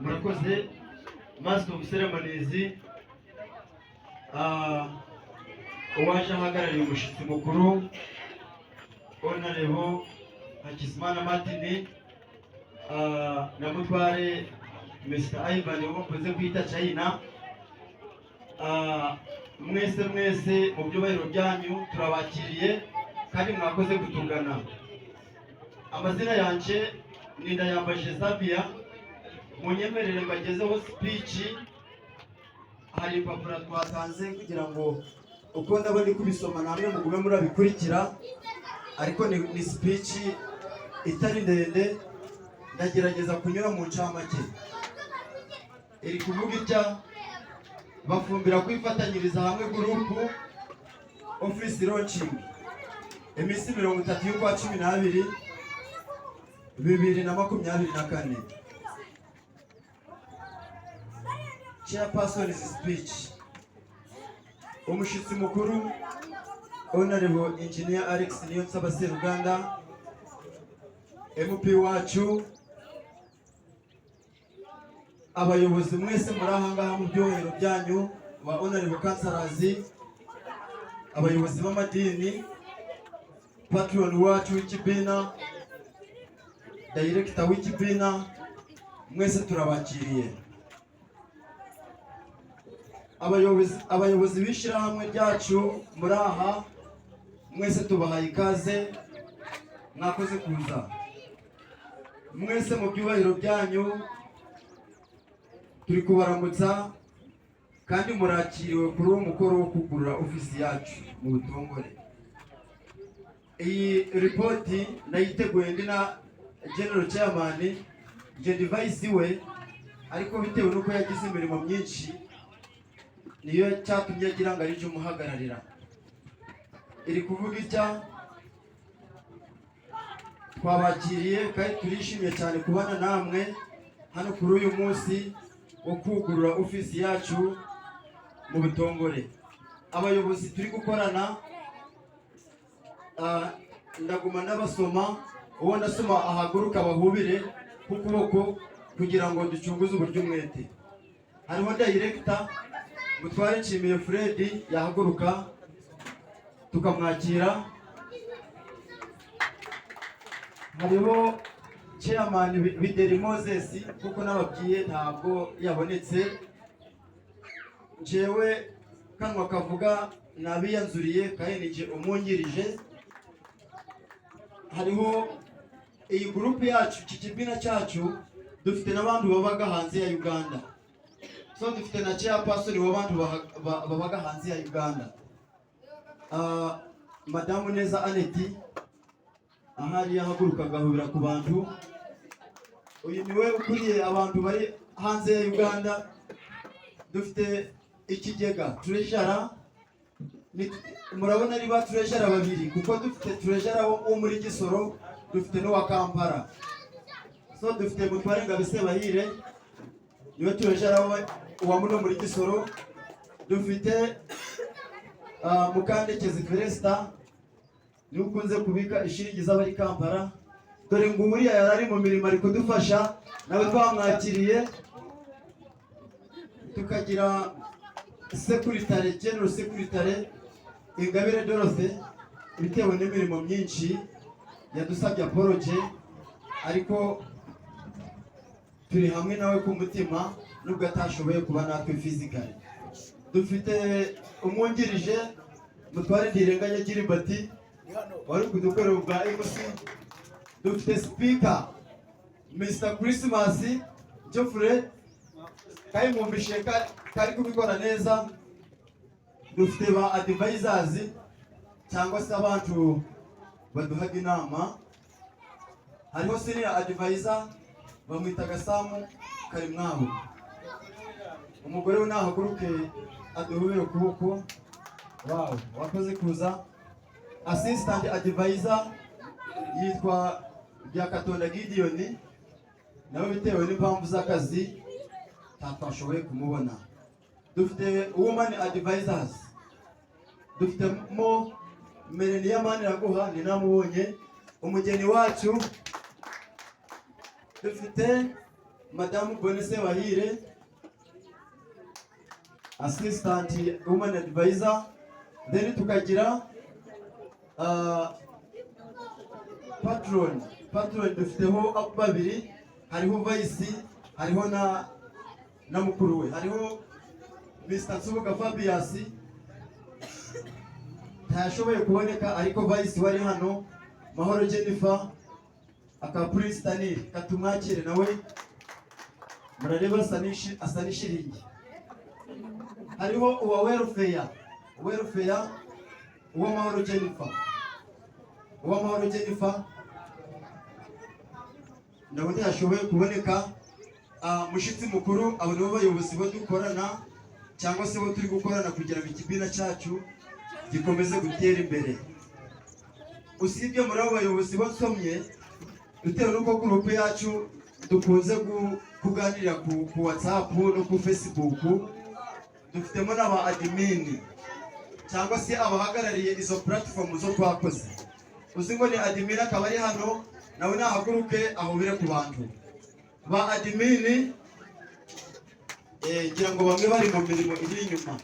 murakoze. Master of Ceremonies uwaje ahagarariye umushyitsi mukuru Honorable Hakizimana Martin na mutware Mr. Ivan wakoze kwita China. Mwese mu byubahiro byanyu turabakiriye kandi mwakoze kutugana. Amazina yanje ni Ndayambaje Xavier. Munyemerere mbagezeho speech. Hari papura twatanze kugira ngo uko ndabona kubisoma namwe mugume murabikurikira, ariko ni speech itari ndende, ndagerageza kunyura mu ncamake. Iri kuvuga icya bafumbira kwifatanyiriza hamwe group office launching emisi 30 y'ukwa 12 2024. Chairperson's speech. Umushyitsi mukuru Honorable Engineer Alex Niyonsaba Seruganda, MP wacu, abayobozi mwese muri ahangaha mu byubahiro byanyu, ba Honorable Councilors, abayobozi b'amadini, patron wacu w'ikibina, director w'ikibina, mwese turabakiriye. Abayobozi b'ishyirahamwe ryacu muri aha, mwese tubahaye ikaze, mwakoze kuza. Mwese mu byubahiro byanyu turi kubaramutsa kandi murakiriwe kuri uwo mukoro wo kugurura ofisi yacu mu Butongore. Iyi report nayiteguye ndi na General Chairman je device we, ariko bitewe nuko yagize imirimo myinshi niyo cyatumye agira ngo ari cyo muhagararira. Iri kuvuga icya twabakiriye kandi turishimye cyane kubana namwe hano kuri uyu munsi wo kugurura ofisi yacu mu Butongore. Abayobozi turi gukorana, ndaguma n'abasoma, uwo ndasoma ahaguruka bahubire ku kuboko kugira ngo ducunguze uburyo umwete. Hariho director Mutware Nshimiye Fred yahaguruka tukamwakira. Hariho Chairman Bideri Moses kuko nababwiye ntabwo yabonetse. Jewe kanwa kavuga nabiyanzuriye kandi nije umwungirije. Hariho iyi group yacu, kikibina cyacu, dufite n'abantu babaga hanze ya Uganda. So dufite na chairperson w'abantu babaga hanze ya Uganda. Madamu Neza Aneti ahari yahaguruka gahubira ku bantu. Uyu niwe ukuriye abantu bari hanze ya Uganda. Dufite ikigega treasurer, murabona ari ba treasurer babiri kuko dufite treasurer wo muri Gisoro, dufite no wa Kampala. So dufite Mutware Ngabise Bahire niwe treasurer wa muno muri Gisoro. Dufite Mukandekezi Felesta niwe ukunze kubika ishirigiza abari Kampala. Dore ngo umuriya yarari mu mirimo ari kudufasha, nawe twamwakiriye. Tukagira secretary, general secretary Ingabire Dorothy, bitewe n'imirimo myinshi yadusabye apology, ariko turi hamwe nawe ku mutima nubwo atashoboye kuba natwe physically. Dufite umwungirije Mutware Ndirenganya Gilbert wari kudukorera ubwa MC. Dufite speaker Mr. Christmas Geoffrey kandi mumbishe kari kubikora neza. Dufite ba advisors cyangwa se abantu baduhaga inama. Hariho senior advisor bamwita Gasamu Karimwabo, umugore we nahaguruke aduhubire ukuboko. Wow, wakoze kuza. Assistant advisor yitwa Byakatonda Gideon, nawe bitewe n'impamvu z'akazi tatwashoboye kumubona. Dufite woman advisors, dufite mo Melania Maniraguha ni namubonye umugeni wacu. Dufite Madamu Bonese Bahire, Assistant Woman Advisor. Then tukagira patron dufiteho babiri, hariho vice, hariho na mukuru we, hariho Mr. Nsubuga Fabius ntayashoboye kuboneka, ariko vice wari hano Mahoro Jennifer aka Prince Daniel katumwakire nawe murareba asanishiringi. Hariho uwa welfare uwa Mahoro Jennifer nawe ntiyashoboye kuboneka. Mushitsi mukuru abo nibo bayobozi bo dukorana cyangwa se bo turi gukorana kugira ngo ikibina cyacu gikomeze gutera imbere. Usibye muri abo bayobozi basomye, bitewe n'uko group yacu dukunze kuganira ku WhatsApp no ku Facebook, dufitemo n'aba admin cyangwa se abahagarariye izo platform zo twakoze. Uzi ngo ni admin akaba ari hano, nawe nahaguruke ahobere ku bantu ba admin ngira ngo bamwe bari mu mirimo iri inyuma.